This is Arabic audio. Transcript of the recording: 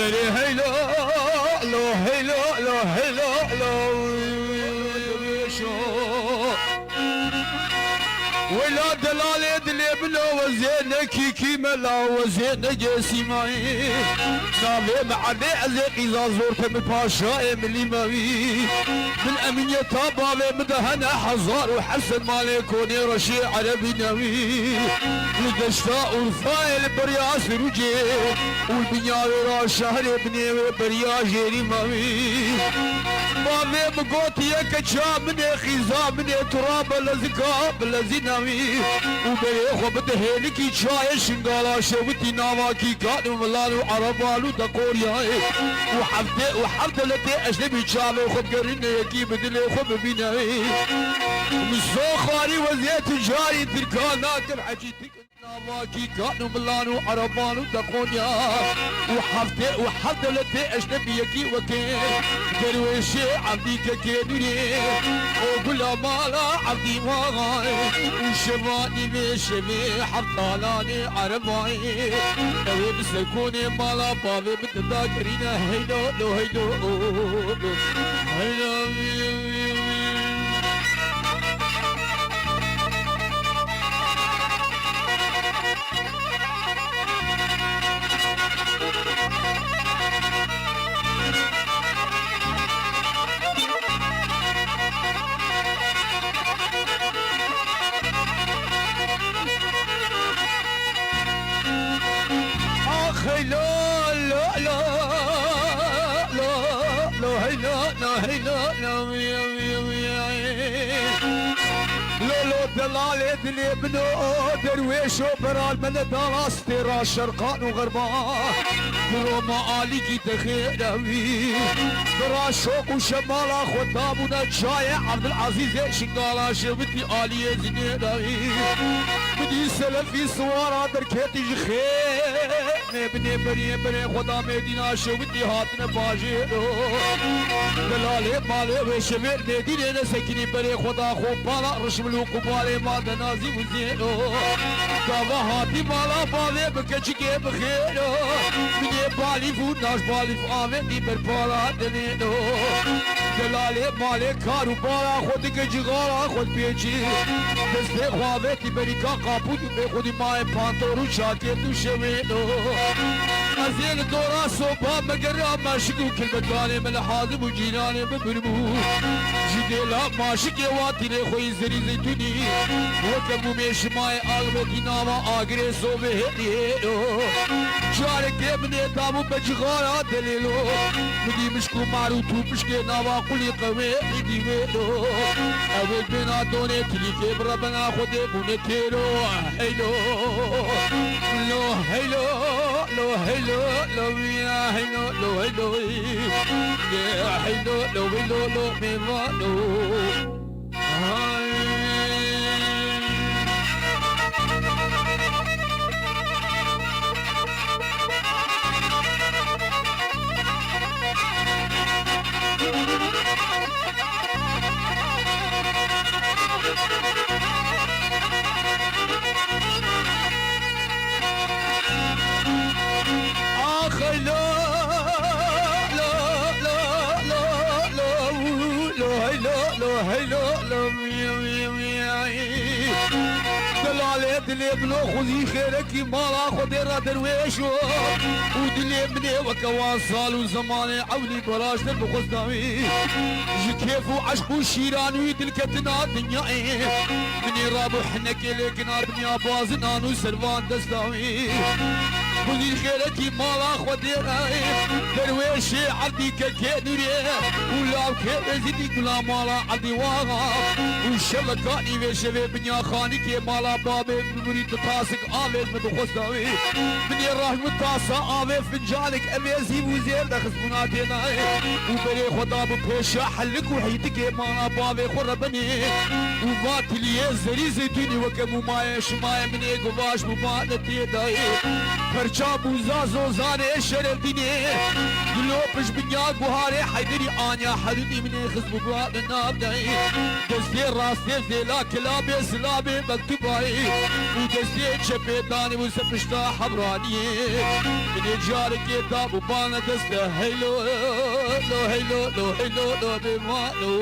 دري هيلو لو هيلو لو هيلو لو ولا دلالي دلي بلو وزينك كيما لا وزينك جاسي معي نابي معدي عزيقي زازورت من باشا ملي ماوي من أمين يتابع مدهن حزار وحسن مالكوني رشي عربي ناوي ودشتا والفايل برياس رجي والبنياوي را شهر بني بريا جيري ماوي ماوي بقوتي كجا مني خيزا مني تراب لزقا بلزيناوي وبريخو بدهينكي شاي شنقالا شوتي ناواكي كانوا ملالو عربالو دقورياي وحفظة لتي أجنبي شالو خب قرينا يكي بدلي خب بيناي مصو خاري وزيت جاري تركانات الحجيتك ناواكي كانوا ملالو عربالو دقوريا وحفظة لتي أجنبي يكي وكي درويشي عبدي ككيدوني وقلا مالا عبدي ماغاي وشباني بشبي حطالاني عرباي اوي بسكوني مالا بابي بتذاكرينا هيلو لو هيلو هيلو لا لا لا لا لا هيلا لا هيلا لا لولو دلالي دلي بنو درويش وبرال من دراس ترى شرقان وغربان برو معاليكي تخيلوي ترى شوق وشمال خطابنا جاي عبد العزيز شنقالا شبتي آلية زنيلاوي بدي سلفي صورة دركتي خير بني بري خدا مدينة شبتي هاتنا باجيرو دلالي مالي وشمير مدينة سكني بري خدا خوب بالا رشملو قبالي ما دنازي وزينو دابا هاتي مالا بالي بكجيكي بخيرو بني بالي فو ناش بالي فامي دي بربالا دنينو دلالي مالي كارو بالا خودك جغالا خود بيجي دسته خوابتي بريكا قابودي بخودي ماي پانتورو شاكيتو شوينو ازين دورا صوبا مقرب ماشقو كلمتاني من حازم وجيناني ببرمو جديلا ماشقي واتي خوي زري زيتوني وكمو ميش ماي اغبتي ناما اغري صوبه هيرو جارك ابني تابو بجغارا دليلو مدي مشكو مارو تو مشكي ناما قولي قوي دي ويلو اول بنا دوني تليكي بربنا خودي بونتيرو هيلو لو هيلو لو هيلو لو يا هيلو لو هيلو يا هيلو لو هيلو لو ميفانو دلي بنو خذي خيرك مالا خذي را درويشو ودلي بني وكواصل وزماني عولي بلاش بخزناوي كيف وعشق وشيرانوي دلكتنا دنياي مني رابو حنك لك نار بنيا بازنانو سرفان دستاوي خذي خيرك مالا خذي راي درويشي عبدي ككيدري ولا كيزيدي كلا مالا عبدي واغا وشبكاني وشبي بنيا خاني كي مالا بابي مريد تاسك آويز مدخستاوي من يراح متاسا آوي فنجانك أميزي وزير دخس مناتينا وبري خدا ببيشا حلك وحيدك مانا بابي خربني وفاتلي زري زيتوني وكمو ماي شماي من ايقو باش مبانتي داي برچاب و زازو زانه شرف دینه دلوپش بنیاد بوهاره حیدری آنیا حدودی منی خزبو بواد ناب دایی دستی راستی زیلا کلاب سلاب مکتوبایی و دستی چپه دانی و سپشتا حبرانیه منی جار کتاب و بانا دست هیلو لو هیلو لو هیلو لو بیمانو